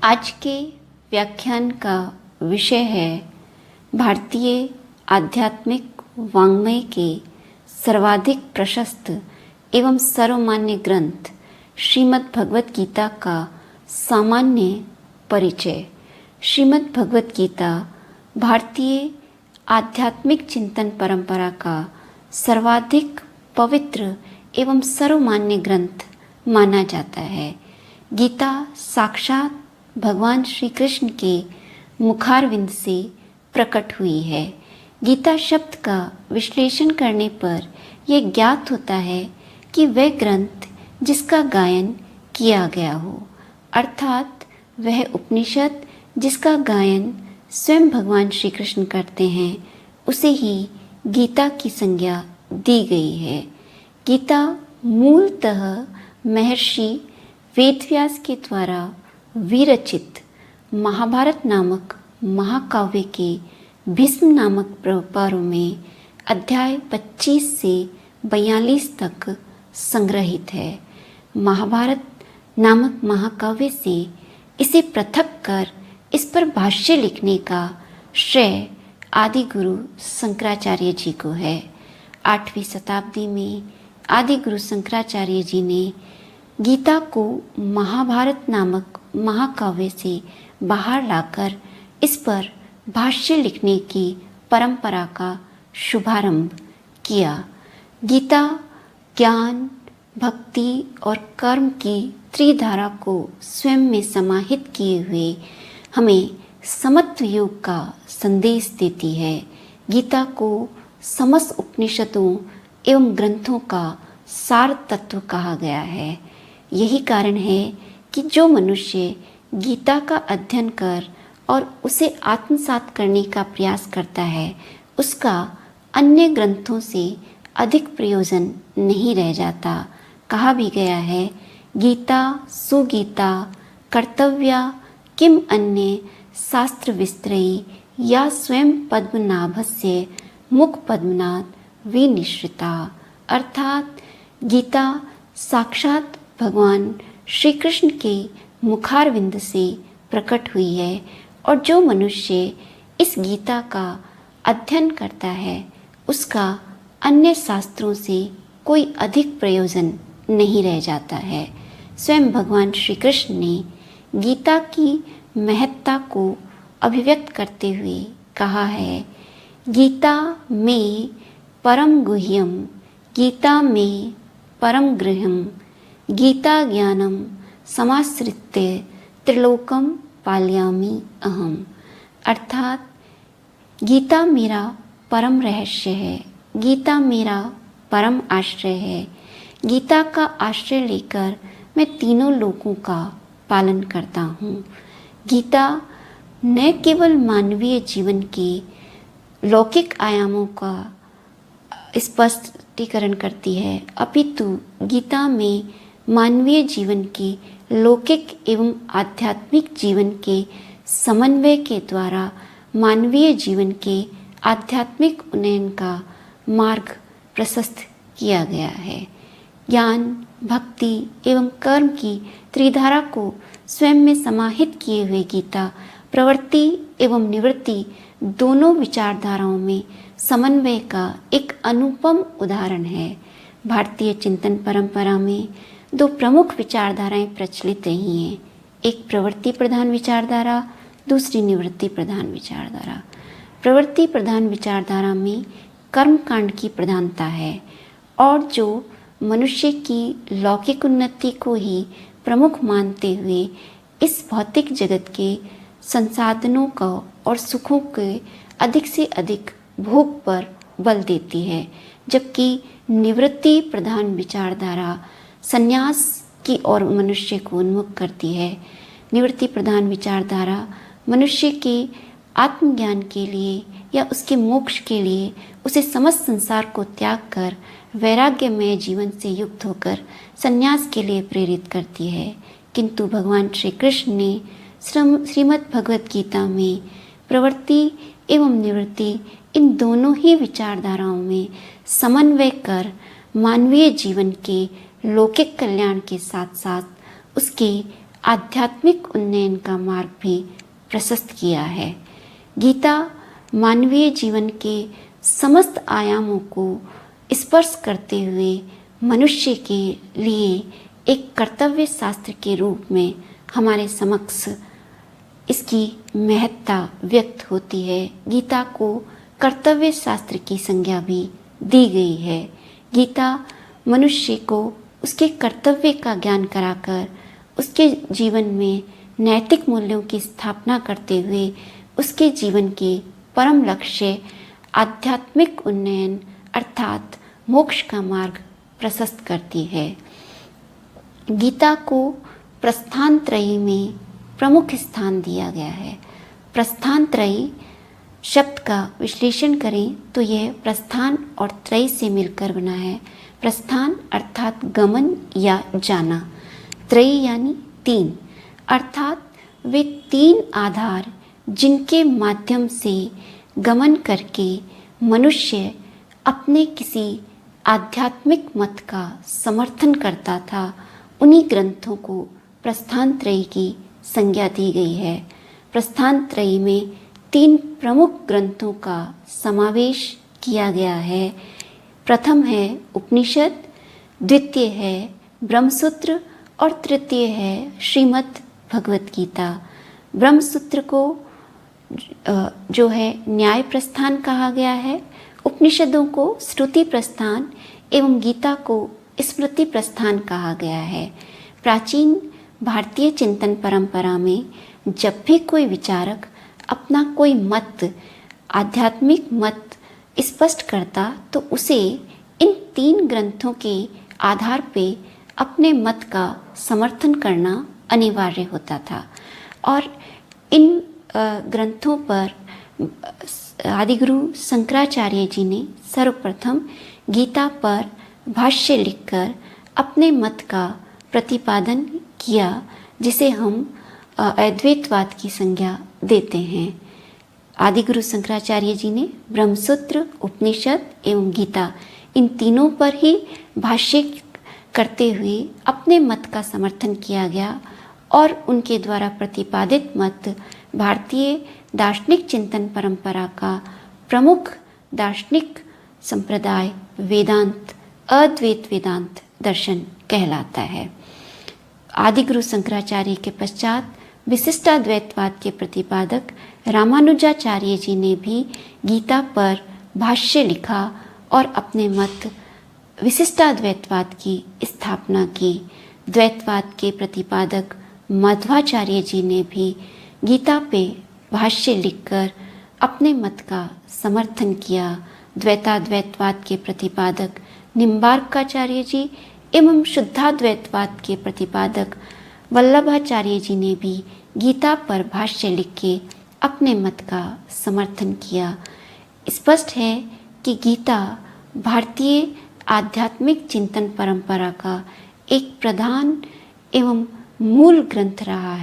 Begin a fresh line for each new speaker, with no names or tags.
आज के व्याख्यान का विषय है भारतीय आध्यात्मिक वाङ्मय के सर्वाधिक प्रशस्त एवं सर्वमान्य ग्रंथ श्रीमद् भगवत गीता का सामान्य परिचय। श्रीमद् भगवत गीता भारतीय आध्यात्मिक चिंतन परंपरा का सर्वाधिक पवित्र एवं सर्वमान्य ग्रंथ माना जाता है। गीता साक्षात भगवान श्री कृष्ण के मुखारविंद से प्रकट हुई है। गीता शब्द का विश्लेषण करने पर यह ज्ञात होता है कि वह ग्रंथ जिसका गायन किया गया हो, अर्थात वह उपनिषद जिसका गायन स्वयं भगवान श्री कृष्ण करते हैं, उसे ही गीता की संज्ञा दी गई है। गीता मूलतः महर्षि वेदव्यास के द्वारा विरचित महाभारत नामक महाकाव्य के भीष्म नामक पर्व में अध्याय 25 से 42 तक संग्रहित है। महाभारत नामक महाकाव्य से इसे पृथक कर इस पर भाष्य लिखने का श्रेय आदि गुरु शंकराचार्य जी को है। 8वीं शताब्दी में आदि गुरु शंकराचार्य जी ने गीता को महाभारत नामक महाकाव्य से बाहर लाकर इस पर भाष्य लिखने की परंपरा का शुभारंभ किया। गीता ज्ञान, भक्ति और कर्म की त्रिधारा को स्वयं में समाहित किए हुए हमें समत्व योग का संदेश देती है। गीता को समस्त उपनिषदों एवं ग्रंथों का सार तत्व कहा गया है। यही कारण है कि जो मनुष्य गीता का अध्ययन कर और उसे आत्मसात करने का प्रयास करता है, उसका अन्य ग्रंथों से अधिक प्रयोजन नहीं रह जाता। कहा भी गया है, गीता सुगीता कर्तव्या किम अन्य शास्त्र विस्तरयी या स्वयं पद्मनाभस्य मुख पद्मनाथ विनिश्रिता। अर्थात गीता साक्षात भगवान श्री कृष्ण के मुखारविंद से प्रकट हुई है और जो मनुष्य इस गीता का अध्ययन करता है, उसका अन्य शास्त्रों से कोई अधिक प्रयोजन नहीं रह जाता है। स्वयं भगवान श्री कृष्ण ने गीता की महत्ता को अभिव्यक्त करते हुए कहा है, गीता में परम गुह्यम, गीता में परम गृह्यम, गीता ज्ञानम समाश्रित्य त्रिलोकम पालयामि अहम। अर्थात गीता मेरा परम रहस्य है, गीता मेरा परम आश्रय है। गीता का आश्रय लेकर मैं तीनों लोकों का पालन करता हूँ। गीता न केवल मानवीय जीवन के लौकिक आयामों का स्पष्टीकरण करती है, अपितु गीता में मानवीय जीवन के लौकिक एवं आध्यात्मिक जीवन के समन्वय के द्वारा मानवीय जीवन के आध्यात्मिक उन्नयन का मार्ग प्रशस्त किया गया है। ज्ञान, भक्ति एवं कर्म की त्रिधारा को स्वयं में समाहित किए हुए गीता प्रवृत्ति एवं निवृत्ति दोनों विचारधाराओं में समन्वय का एक अनुपम उदाहरण है। भारतीय चिंतन परंपरा में दो प्रमुख विचारधाराएं प्रचलित रही हैं, एक प्रवृत्ति प्रधान विचारधारा, दूसरी निवृत्ति प्रधान विचारधारा। प्रवृत्ति प्रधान विचारधारा में कर्मकांड की प्रधानता है और जो मनुष्य की लौकिक उन्नति को ही प्रमुख मानते हुए इस भौतिक जगत के संसाधनों का और सुखों के अधिक से अधिक भोग पर बल देती है, जबकि निवृत्ति प्रधान विचारधारा संन्यास की ओर मनुष्य को उन्मुख करती है। निवृत्ति प्रधान विचारधारा मनुष्य के आत्मज्ञान के लिए या उसके मोक्ष के लिए उसे समस्त संसार को त्याग कर वैराग्यमय जीवन से युक्त होकर संन्यास के लिए प्रेरित करती है। किंतु भगवान श्री कृष्ण ने श्रीमद् भगवत गीता में प्रवृत्ति एवं निवृत्ति इन दोनों ही विचारधाराओं में समन्वय कर मानवीय जीवन के लौकिक कल्याण के साथ साथ उसके आध्यात्मिक उन्नयन का मार्ग भी प्रशस्त किया है। गीता मानवीय जीवन के समस्त आयामों को स्पर्श करते हुए मनुष्य के लिए एक कर्तव्य शास्त्र के रूप में हमारे समक्ष इसकी महत्ता व्यक्त होती है। गीता को कर्तव्य शास्त्र की संज्ञा भी दी गई है। गीता मनुष्य को उसके कर्तव्य का ज्ञान कराकर उसके जीवन में नैतिक मूल्यों की स्थापना करते हुए उसके जीवन के परम लक्ष्य आध्यात्मिक उन्नयन अर्थात मोक्ष का मार्ग प्रशस्त करती है। गीता को प्रस्थान त्रयी में प्रमुख स्थान दिया गया है। प्रस्थान त्रयी शब्द का विश्लेषण करें तो यह प्रस्थान और त्रयी से मिलकर बना है। प्रस्थान अर्थात गमन या जाना, त्रयी यानी तीन, अर्थात वे तीन आधार जिनके माध्यम से गमन करके मनुष्य अपने किसी आध्यात्मिक मत का समर्थन करता था, उन्हीं ग्रंथों को प्रस्थान त्रयी की संज्ञा दी गई है। प्रस्थान त्रयी में तीन प्रमुख ग्रंथों का समावेश किया गया है। प्रथम है उपनिषद, द्वितीय है ब्रह्मसूत्र और तृतीय है श्रीमद् भगवत गीता। ब्रह्मसूत्र को जो है न्याय प्रस्थान कहा गया है, उपनिषदों को श्रुति प्रस्थान एवं गीता को स्मृति प्रस्थान कहा गया है। प्राचीन भारतीय चिंतन परंपरा में जब भी कोई विचारक अपना कोई मत, आध्यात्मिक मत स्पष्ट करता तो उसे इन तीन ग्रंथों के आधार पे अपने मत का समर्थन करना अनिवार्य होता था। और इन ग्रंथों पर आदिगुरु शंकराचार्य जी ने सर्वप्रथम गीता पर भाष्य लिखकर अपने मत का प्रतिपादन किया, जिसे हम अद्वैतवाद की संज्ञा देते हैं। आदिगुरु शंकराचार्य जी ने ब्रह्मसूत्र, उपनिषद एवं गीता इन तीनों पर ही भाष्य करते हुए अपने मत का समर्थन किया गया और उनके द्वारा प्रतिपादित मत भारतीय दार्शनिक चिंतन परंपरा का प्रमुख दार्शनिक संप्रदाय वेदांत, अद्वैत वेदांत दर्शन कहलाता है। आदिगुरु शंकराचार्य के पश्चात विशिष्टाद्वैतवाद के प्रतिपादक रामानुजाचार्य जी ने भी गीता पर भाष्य लिखा और अपने मत विशिष्टाद्वैतवाद की स्थापना की। द्वैतवाद के प्रतिपादक मध्वाचार्य जी ने भी गीता पे भाष्य लिखकर अपने मत का समर्थन किया। द्वैताद्वैतवाद के प्रतिपादक निम्बार्काचार्य जी एवं शुद्धाद्वैतवाद के प्रतिपादक वल्लभाचार्य जी ने भी गीता पर भाष्य लिख के अपने मत का समर्थन किया। स्पष्ट है कि गीता भारतीय आध्यात्मिक चिंतन परंपरा का एक प्रधान एवं मूल ग्रंथ रहा है।